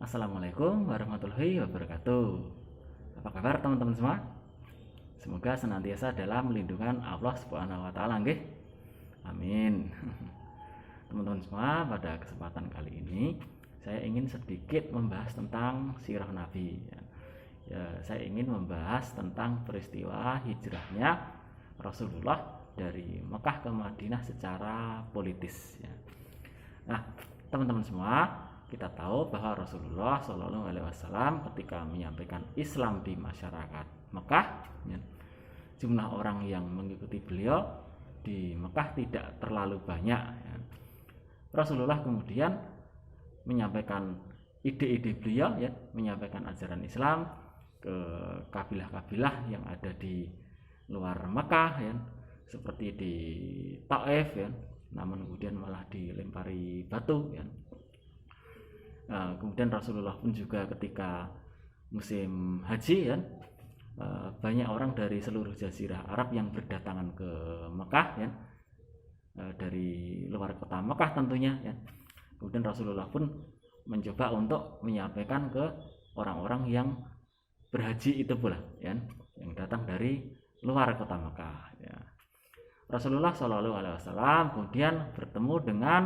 Assalamualaikum warahmatullahi wabarakatuh. Apa kabar teman-teman semua? Semoga senantiasa dalam lindungan Allah Subhanahu wa taala nggih. Amin. Teman-teman semua, pada kesempatan kali ini saya ingin sedikit membahas tentang sirah Nabi. Saya ingin membahas tentang peristiwa hijrahnya Rasulullah dari Mekah ke Madinah secara politis. Nah, teman-teman semua, kita tahu bahwa Rasulullah Shallallahu Alaihi Wasallam ketika menyampaikan Islam di masyarakat Mekah, jumlah orang yang mengikuti beliau di Mekah tidak terlalu banyak. Rasulullah kemudian menyampaikan ide-ide beliau, menyampaikan ajaran Islam ke kabilah-kabilah yang ada di luar Mekah, seperti di Taif, namun kemudian malah dilempari batu. Kemudian Rasulullah pun juga ketika musim haji, banyak orang dari seluruh jazirah Arab yang berdatangan ke Mekah, dari luar kota Mekah tentunya. Kemudian Rasulullah pun mencoba untuk menyampaikan ke orang-orang yang berhaji itu pula, yang datang dari luar kota Mekah. Rasulullah Shallallahu Alaihi Wasallam kemudian bertemu dengan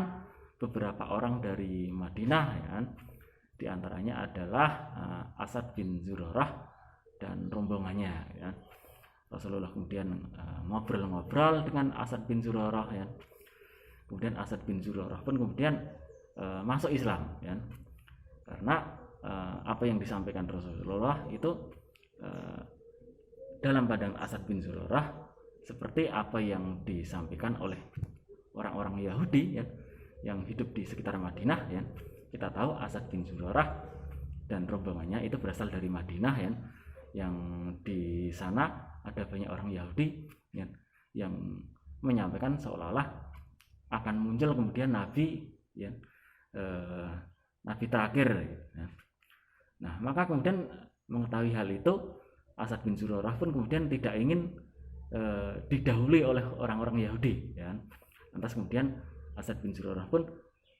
beberapa orang dari Madinah, di antaranya adalah Asad bin Zurarah dan rombongannya. Rasulullah kemudian ngobrol-ngobrol dengan Asad bin Zurarah. Kemudian Asad bin Zurarah pun kemudian masuk Islam, karena apa yang disampaikan Rasulullah itu dalam pandang Asad bin Zurarah seperti apa yang disampaikan oleh orang-orang Yahudi, yang hidup di sekitar Madinah. Kita tahu Asad bin Zurarah dan rombongannya itu berasal dari Madinah, yang di sana ada banyak orang Yahudi, yang menyampaikan seolah-olah akan muncul kemudian Nabi, Nabi terakhir. Nah, maka kemudian mengetahui hal itu, Asad bin Zurarah pun kemudian tidak ingin didahului oleh orang-orang Yahudi. Lantas kemudian Asad bin Zurarah pun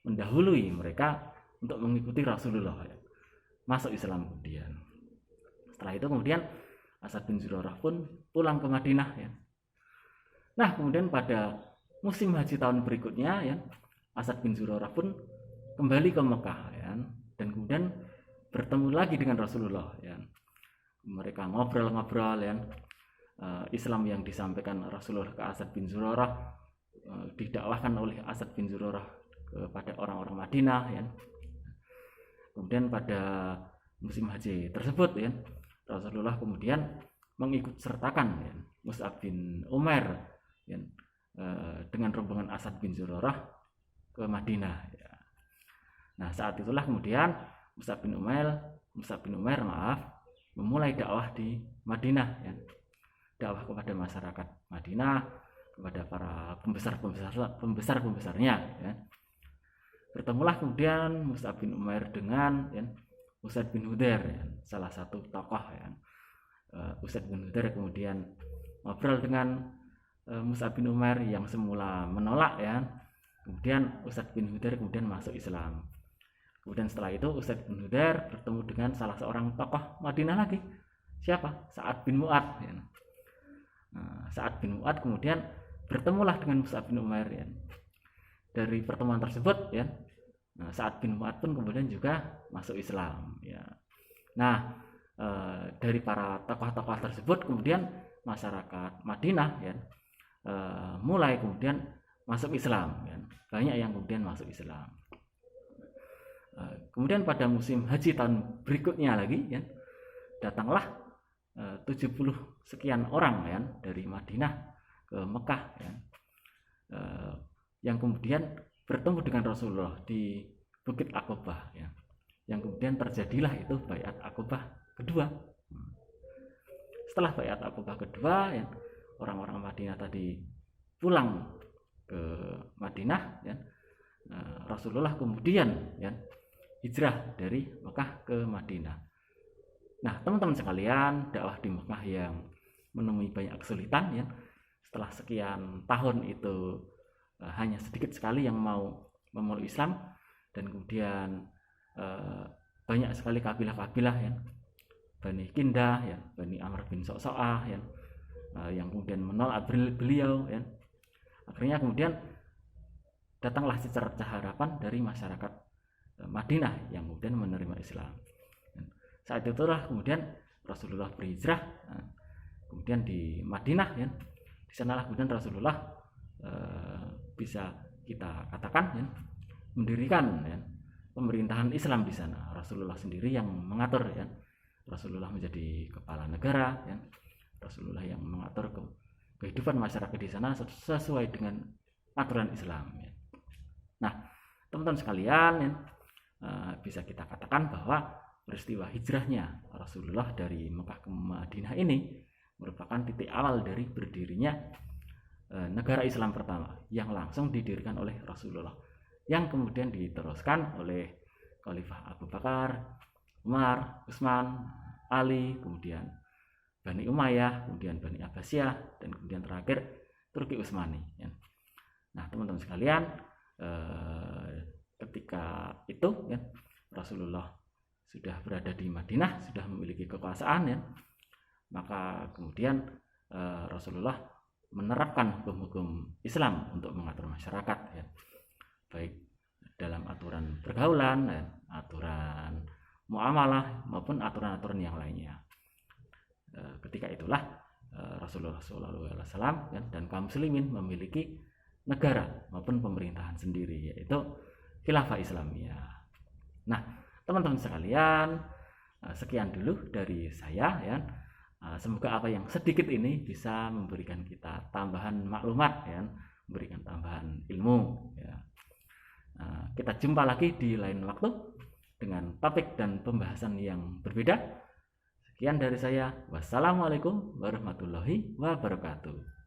mendahului mereka untuk mengikuti Rasulullah, masuk Islam kemudian. Setelah itu kemudian Asad bin Zurarah pun pulang ke Madinah. Nah, kemudian pada musim haji tahun berikutnya, Asad bin Zurarah pun kembali ke Mekah, dan kemudian bertemu lagi dengan Rasulullah. Mereka ngobrol-ngobrol, Islam yang disampaikan Rasulullah ke Asad bin Zurarah didakwahkan oleh Asad bin Zurarah kepada orang-orang Madinah. Kemudian pada musim haji tersebut, Rasulullah kemudian mengikut sertakan Mus'ab bin Umair, dengan rombongan Asad bin Zurarah ke Madinah. Nah, saat itulah kemudian Mus'ab bin Umair memulai dakwah di Madinah, dakwah kepada masyarakat Madinah, kepada para pembesar-pembesarnya. Bertemulah kemudian Mus'ab bin Umair dengan Usaid bin Hudair, salah satu tokoh. Usaid bin Hudair kemudian ngobrol dengan Mus'ab bin Umair yang semula menolak. Kemudian Usaid bin Hudair kemudian masuk Islam. Kemudian setelah itu Usaid bin Hudair bertemu dengan salah seorang tokoh Madinah lagi. Siapa? Sa'ad bin Mu'ad. Sa'ad bin Mu'ad kemudian bertemulah dengan Mus'ab bin Umair. Dari pertemuan tersebut, Sa'ad bin Mu'ad pun kemudian juga masuk Islam. Nah, dari para tokoh-tokoh tersebut kemudian masyarakat Madinah mulai kemudian masuk Islam. Banyak yang kemudian masuk Islam. Kemudian pada musim haji tahun berikutnya lagi, datanglah 70 sekian orang, dari Madinah ke Mekah, yang kemudian bertemu dengan Rasulullah di Bukit Aqobah, yang kemudian terjadilah itu Baiat Aqobah kedua. Setelah Baiat Aqobah kedua, orang-orang Madinah tadi pulang ke Madinah, Rasulullah kemudian hijrah dari Mekah ke Madinah. Nah, teman-teman sekalian, dakwah di Mekah yang menemui banyak kesulitan, setelah sekian tahun itu hanya sedikit sekali yang mau memeluk Islam, dan kemudian banyak sekali kabilah-kabilah ya, Bani Kindah ya, Bani Amr bin Sa'sa'ah ya, yang kemudian menolak beliau ya. Akhirnya kemudian datanglah secercah harapan dari masyarakat Madinah yang kemudian menerima Islam. Saat itulah kemudian Rasulullah berhijrah, kemudian di Madinah ya, di sanalah kemudian Rasulullah bisa kita katakan ya, mendirikan ya, pemerintahan Islam di sana. Rasulullah sendiri yang mengatur ya, Rasulullah menjadi kepala negara ya, Rasulullah yang mengatur kehidupan masyarakat di sana sesuai dengan aturan Islam ya. Nah, teman-teman sekalian ya, bisa kita katakan bahwa peristiwa hijrahnya Rasulullah dari Mekah ke Madinah ini merupakan titik awal dari berdirinya negara Islam pertama yang langsung didirikan oleh Rasulullah, yang kemudian diteruskan oleh Khalifah Abu Bakar, Umar, Utsman, Ali, kemudian Bani Umayyah, kemudian Bani Abbasiyah, dan kemudian terakhir Turki Utsmani ya. Nah, teman-teman sekalian, ketika itu ya, Rasulullah sudah berada di Madinah, sudah memiliki kekuasaan ya, maka kemudian Rasulullah menerapkan hukum-hukum Islam untuk mengatur masyarakat ya, baik dalam aturan pergaulan ya, aturan muamalah maupun aturan-aturan yang lainnya. Ketika itulah Rasulullah SAW dan kaum muslimin memiliki negara maupun pemerintahan sendiri, yaitu Khilafah Islamiyah. Nah, teman-teman sekalian, sekian dulu dari saya ya. Semoga apa yang sedikit ini bisa memberikan kita tambahan maklumat ya, memberikan tambahan ilmu ya. Kita jumpa lagi di lain waktu dengan topik dan pembahasan yang berbeda. Sekian dari saya. Wassalamualaikum warahmatullahi wabarakatuh.